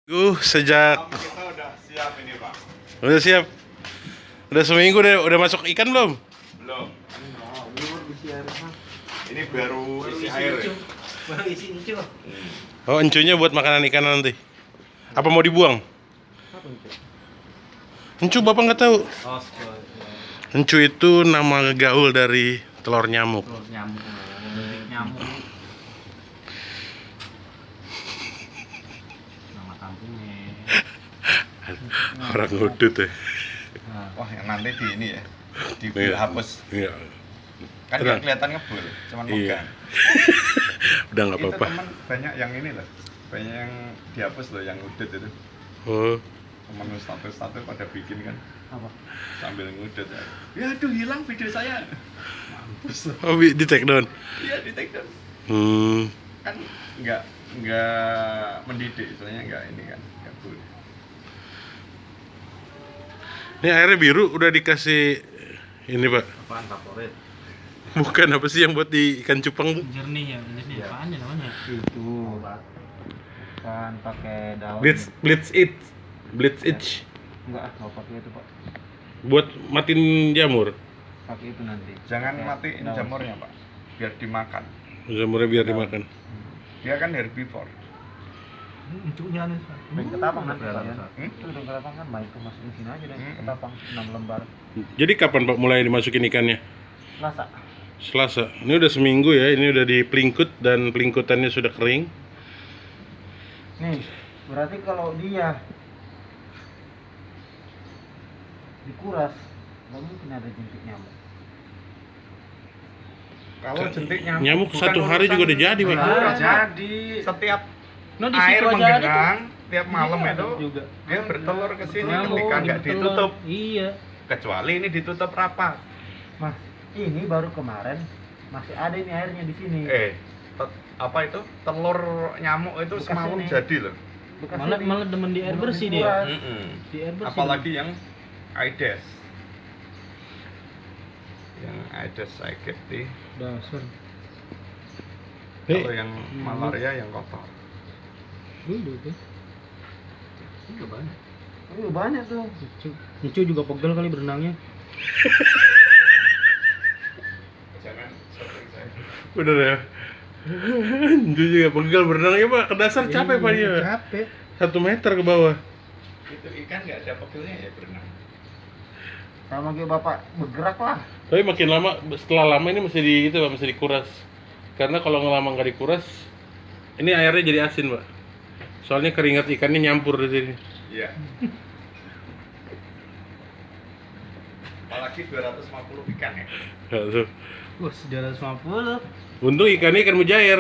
Sejak Kita udah siap ini Pak. udah siap. Udah seminggu udah masuk ikan belum? Belum. Ini baru isi air. Ya? Baru isi incu. Oh, encunya buat makanan ikan nanti. Apa mau dibuang? Apa incu? Encu Bapak nggak tahu. Oh, Encu itu nama gaul dari telur nyamuk. telur nyamuk. Nyamuk. Nama kampungnya. Orang ngudut ya. Nah, Wah, yang nanti di ini ya. Iya. Dihapus. Iya. Kan Tenang. nggak kelihatan ngebul, cuman Iya. megang. Udah nggak Itu apa-apa. teman banyak yang ini loh. Banyak yang dihapus loh yang ngudut itu. Oh, Temen status-status pada bikin kan apa? sambil ngudut ya. Ya aduh hilang video saya. Mampus loh. oh di take down. Iya di take down. Kan nggak mendidik istilahnya nggak ini kan nggak boleh. Ini airnya biru udah dikasih ini Pak. Apaan favorit? Bukan apa sih yang buat di ikan cupang tuh? Jernih ya, jernih. Iya. Apaan ya namanya? Itu. Kan pakai daun. Blitz itch. Enggak, nggak pakai itu, Pak. Buat matiin jamur. Pakai itu nanti. Jangan Pakai matiin daun. jamurnya pak, biar dimakan. Jamurnya biar dimakan. Dia kan herbivore. Encunya nih. Main ketapang kan, Pak, ya? Hmm? Itu udah ketapang kan, main ke masukin sini aja deh, Hmm. ketapang 6 lembar. Jadi kapan Pak mulai dimasukin ikannya? Selasa. Selasa. Ini udah seminggu ya. Ini udah di pelingkut dan pelingkutannya sudah kering. Nih, berarti kalau dia dikuras, nggak mungkin ada jentik nyamuk. Kalau jentik nyamuk, Nyamuk bukan satu hari juga udah jadi, Pak. Udah Ah, jadi. Setiap No, di air situ aja ada menggenang, tiap malam Iya, itu juga. dia bertelur ke sini Nyamuk, ketika nggak bertelur. ditutup. Iya. Kecuali ini ditutup rapat. Mas, ini baru kemarin masih ada ini airnya di sini. Apa itu? Telur nyamuk itu Bekas semalam ini. jadi loh. Bekas Malah ini. malah demen di air Belum bersih dikuras. dia. Di air bersih. Apalagi yang Aedes. Yang Aedes aegypti. Dasar. Kalau yang malaria yang kotor. Dulu tuh. Enggak banyak. Banyak tuh. Encu juga pegel kali berenangnya. Jangan sering saya. Bener ya. Itu juga pegal berenang ya Pak. Ke dasar capek Pak dia. Capek. 1 meter ke bawah. Itu ikan nggak ada pegelnya ya berenang. Sama kayak bapak bergerak lah. Tapi makin lama, setelah lama ini mesti di itu Pak, mesti dikuras. Karena kalau lama nggak dikuras, ini airnya jadi asin Pak. Soalnya keringat ikannya nyampur di sini. Iya. Apalagi 250 ikan ya. Ya, tuh. Wah, 950. Untung ikannya ikan mujair.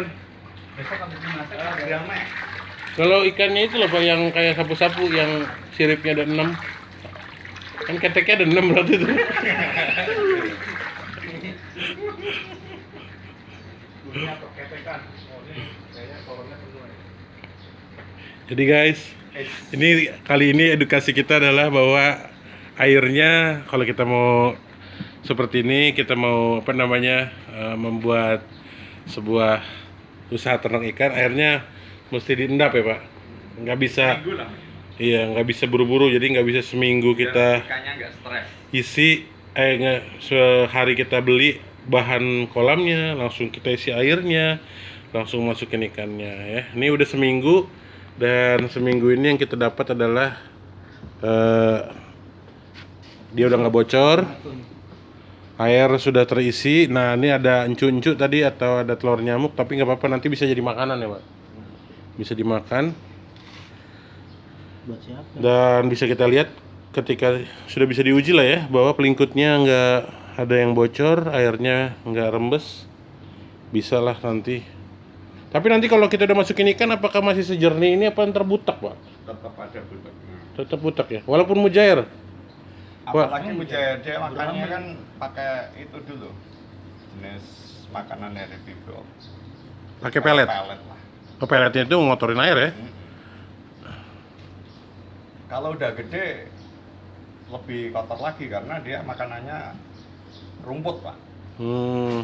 Besok habis dimasak gramnya. Kalau ikannya itu loh Pak yang kayak sapu-sapu yang siripnya ada 6. Kan keteknya ada 6 berarti itu. Bunyinya keketekan. Oh ini kayaknya koronnya penuh ya. Jadi guys, ini kali ini edukasi kita adalah bahwa airnya kalau kita mau seperti ini, kita mau apa namanya membuat sebuah usaha ternak ikan, airnya mesti diendap ya Pak. Nggak bisa, Minggu lah. iya nggak bisa buru-buru, jadi nggak bisa seminggu Biar kita ikannya nggak stres. isi, sehari kita beli bahan kolamnya, langsung kita isi airnya, langsung masukin ikannya ya. Ini udah seminggu. Dan seminggu ini yang kita dapat adalah dia udah nggak bocor, air sudah terisi. Nah ini ada encu-encu tadi atau ada telur nyamuk, tapi nggak apa-apa, nanti bisa jadi makanan ya Pak. Bisa dimakan Buat siapa? dan bisa kita lihat ketika sudah bisa diuji lah ya bahwa pelingkutnya nggak ada yang bocor, airnya nggak rembes, bisa lah nanti. Tapi nanti kalau kita udah masukin ikan, apakah masih sejernih ini apa ntar butak Pak? Tetap ada butaknya. Tetap butak ya, walaupun mujair. Apalagi mujair dia makannya kan pakai itu dulu. Jenis makanan herbivore. Pakai pelet. Pelet lah. Oh, peletnya itu ngotorin air ya? Kalau udah gede lebih kotor lagi karena dia makanannya rumput pak,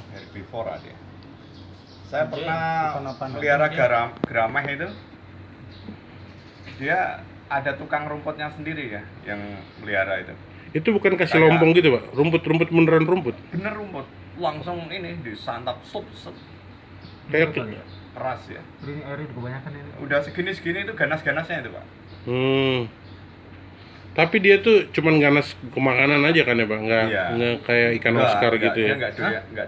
herbivora dia. Saya Jadi, pernah bukan apa-apa melihara namanya. grameh itu. dia ada tukang rumputnya sendiri ya yang melihara itu. Itu bukan kasih Kayak- lompong gitu, Pak? Rumput beneran rumput. Bener rumput, langsung ini disantap sup Kayak Kali ya. keras ya. Ini airnya kebanyakan ini. Udah segini itu ganas-ganasnya itu Pak. Tapi dia tuh cuman ganas ke makanan aja kan ya, Pak? Nggak, Iya. nggak kayak ikan Enggak, Oscar enggak, gitu dia ya? nggak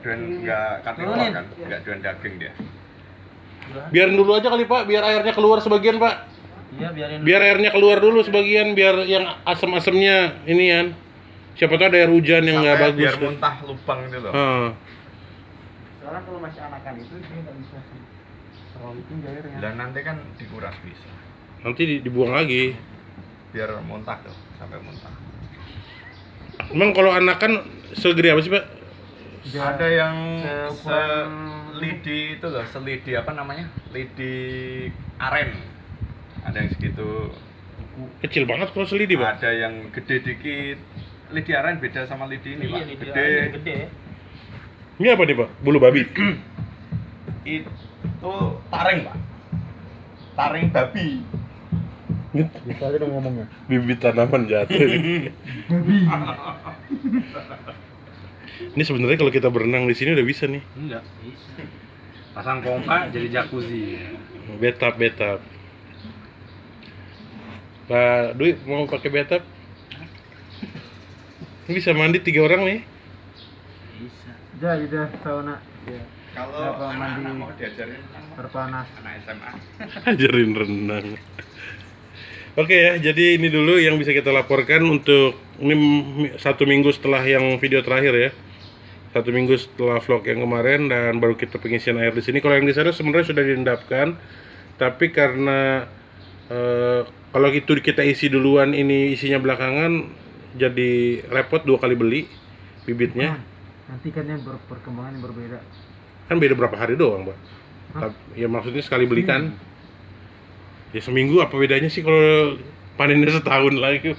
doyan nggak karnivor Turunin. kan, nggak doyan daging dia. Biarin dulu aja kali, Pak, biar airnya keluar sebagian, Pak. Iya, biarin. Biar airnya keluar dulu sebagian, biar yang asam-asamnya ini kan. Siapa tahu ada air hujan yang nggak Sampai bagus biar kan. muntah lubang itu loh. Soalnya kalau masih anakan itu dia nggak bisa terlalu tinggi airnya. Dan nanti kan dikuras bisa. Nanti dibuang lagi. Biar muntah tuh, sampai muntah. Emang kalau anakan segede apa sih, Pak? Ada yang seukuran- selidi itu loh, selidi apa namanya? Lidi aren. Ada yang segitu. Kecil banget kalau selidi, Pak. Ada yang gede dikit. Lidi aren beda sama lidi ini, Pak. Iya, lidi Gede. airnya gede. Ini apa nih, Pak? Bulu babi. Itu taring, Pak. Taring babi. Bisa aja dong ngomongnya. Bibit tanaman jatuh. Ini sebenarnya kalau kita berenang di sini udah bisa nih. Enggak. Pasang pompa jadi jacuzzi. Betap. Pak Dwi mau pakai betap? Ini bisa mandi 3 orang nih. Bisa. Udah sauna. Ya. Kalau Berapa anak-anak mandi mau diajarin terpanas. anak SMA. Ajarin renang. Oke ya, jadi ini dulu yang bisa kita laporkan untuk ini 1 minggu setelah yang video terakhir ya. 1 minggu setelah vlog yang kemarin dan baru kita pengisian air di sini. Kalau yang di sana sebenarnya sudah diendapkan, tapi karena kalau itu kita isi duluan, ini isinya belakangan, jadi repot 2 kali beli bibitnya. Nanti kan yang perkembangan yang berbeda. Kan beda berapa hari doang, Pak. Ya maksudnya sekali beli kan. Ya seminggu apa bedanya sih kalau panennya setahun lagi?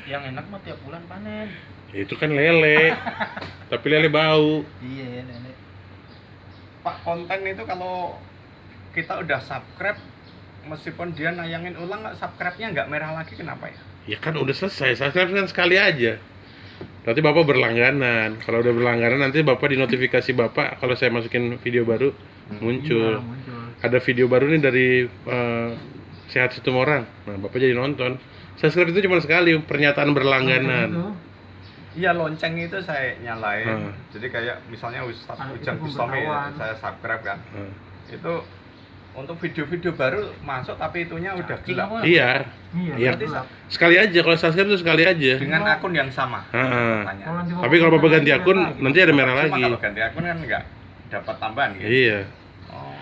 Yang enak mah tiap bulan panen. Ya, itu kan lele. Tapi lele bau. Iya ya, nenek. Pak, konten itu kalau kita udah subscribe, meskipun dia nayangin ulang, subscribe-nya nggak merah lagi, kenapa ya? Ya kan udah selesai, subscribe kan sekali aja. Nanti Bapak berlangganan. Kalau udah berlangganan nanti Bapak di notifikasi Bapak kalau saya masukin video baru muncul. Iya, muncul. Ada video baru nih dari Sehat Situmorang. Nah, Bapak jadi nonton. Subscribe itu cuma sekali, pernyataan berlangganan. Itu. Iya, lonceng itu saya nyalain. Hmm. Jadi kayak misalnya Ustadz Ah, itu Ujang Bustami pemberitahuan. saya subscribe kan. Nah, Itu untuk video-video baru masuk tapi itunya udah gelap. iya. Iya, Iya. berarti lah. Sekali aja, kalau subscribe itu sekali aja. Dengan akun yang sama. Ah. Tanya. Kalau nanti Tapi kalau Bapak ganti akun, lagi. nanti ada merah Cuma lagi. kalau ganti akun kan nggak dapat tambahan gitu. Iya. Oh.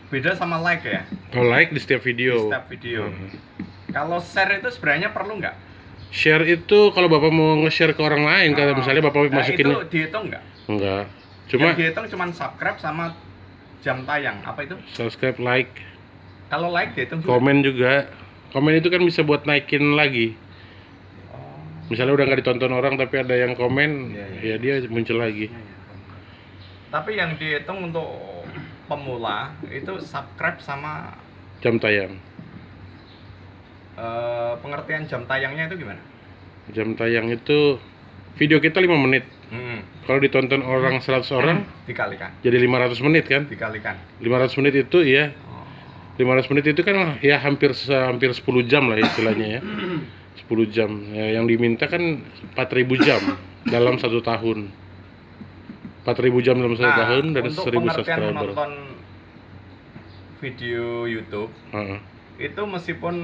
Beda sama like ya, Kalau like di setiap di video. setiap video. Hmm. Kalau share itu sebenarnya perlu nggak? Share itu kalau Bapak mau nge-share ke orang lain, kalau Oh. misalnya Bapak Nah, masukin itu dihitung nggak? enggak. Yang Cuma dihitung cuma subscribe sama jam tayang. Apa itu? subscribe, like, Kalau like dihitung juga. komen juga. Komen itu kan bisa buat naikin lagi. Oh. Misalnya udah nggak ditonton orang tapi ada yang komen, Iya, ya dia muncul lagi. Tapi yang dihitung untuk pemula itu subscribe sama Jam tayang. pengertian jam tayangnya itu gimana? Jam tayang itu video kita 5 menit. Kalau ditonton orang 100 orang Dikalikan, jadi 500 menit kan? dikalikan. 500 menit itu ya, Oh. 500 menit itu kan ya hampir 10 jam lah istilahnya ya. 10 jam. Ya, yang diminta kan 4.000 jam dalam 1 tahun. 4.000 jam dalam 1 tahun dan untuk 1.000 pengertian subscriber. menonton video YouTube Heeh. itu meskipun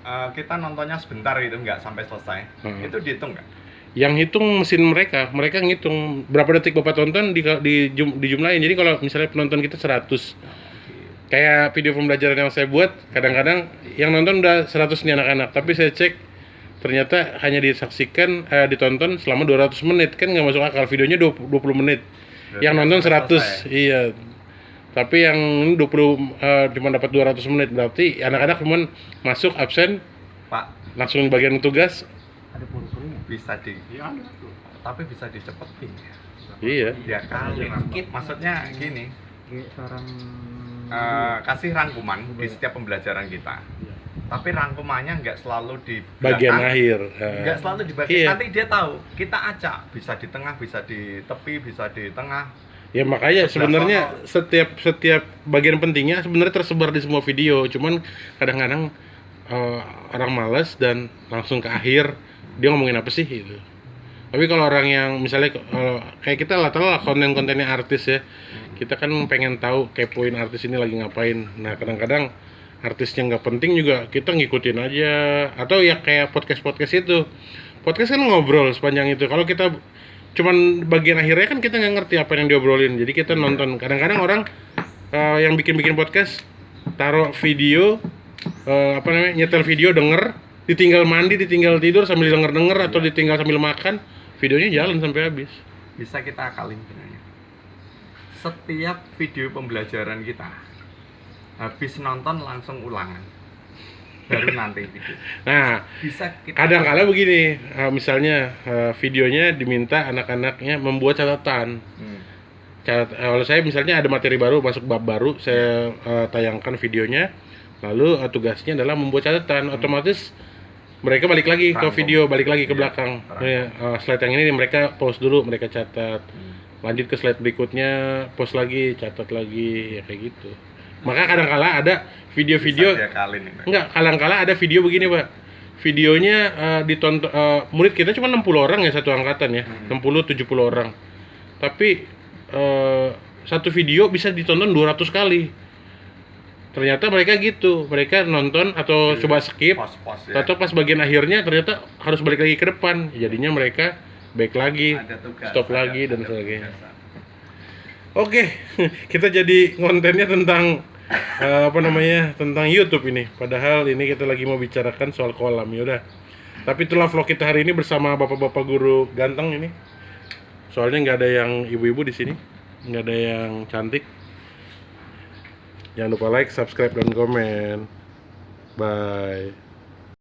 kita nontonnya sebentar gitu, nggak sampai selesai, itu dihitung nggak? Yang hitung mesin mereka ngitung berapa detik Bapak tonton dijumlahin. Jadi kalau misalnya penonton kita 100, kayak video pembelajaran yang saya buat, kadang-kadang yang nonton udah 100 nih anak-anak, tapi saya cek ternyata hanya ditonton selama 200 menit, kan nggak masuk akal. Videonya 20 menit, Berarti yang nonton sampai 100, selesai. iya. Tapi yang 20 cuma dapat 200 menit, berarti anak-anak cuma masuk absen, Pak, langsung bagian tugas. Ada puri-purinya. bisa tapi bisa dicepetin ya. Iya. Ya kali, maksudnya gini, Kayak sarang kasih rangkuman di setiap pembelajaran kita. Tapi rangkumannya nggak selalu di bagian belakang, akhir. nggak selalu di bagian. Iya. Nanti dia tahu kita acak, bisa di tengah, bisa di tepi, bisa di tengah. Ya makanya 11 sebenarnya sono. setiap bagian pentingnya sebenarnya tersebar di semua video. Cuman kadang-kadang orang malas dan langsung ke akhir dia ngomongin apa sih gitu. Tapi kalau orang yang misalnya kayak kita lah konten-kontennya artis ya, kita kan pengen tahu kepoin artis ini lagi ngapain. Nah kadang-kadang artisnya nggak penting juga kita ngikutin aja, atau ya kayak podcast itu, podcast kan ngobrol sepanjang itu. Kalau kita cuman bagian akhirnya kan kita nggak ngerti apa yang diobrolin, jadi kita nonton. Kadang-kadang orang yang bikin podcast taruh video nyetel video, denger, ditinggal mandi, ditinggal tidur sambil denger atau ditinggal sambil makan, videonya jalan sampai habis. Bisa kita akalin sebenarnya. Setiap video pembelajaran kita habis nonton langsung ulangan, baru nanti video. Nah, Bisa kita kadang-kala begini, misalnya videonya diminta anak-anaknya membuat catatan. Kalau saya misalnya ada materi baru, masuk bab baru, saya tayangkan videonya, lalu tugasnya adalah membuat catatan. Otomatis mereka balik lagi ke video, balik lagi ke belakang. Slide yang ini mereka pause dulu, mereka catat. Lanjut ke slide berikutnya, pause lagi, catat lagi, ya kayak gitu. Maka kadang-kala ada video-video, kadang-kala ada video begini Pak, videonya ditonton, murid kita cuma 60 orang ya satu angkatan ya, 60-70 orang, tapi satu video bisa ditonton 200 kali. Ternyata mereka gitu, mereka nonton atau coba skip, atau pas bagian akhirnya ternyata harus balik lagi ke depan, jadinya mereka back lagi, stop lagi dan sebagainya. Oke, kita jadi kontennya tentang tentang YouTube ini. Padahal ini kita lagi mau bicarakan soal kolam, yaudah. Tapi itulah vlog kita hari ini bersama bapak-bapak guru ganteng ini. Soalnya nggak ada yang ibu-ibu di sini, nggak ada yang cantik. Jangan lupa like, subscribe, dan komen. Bye.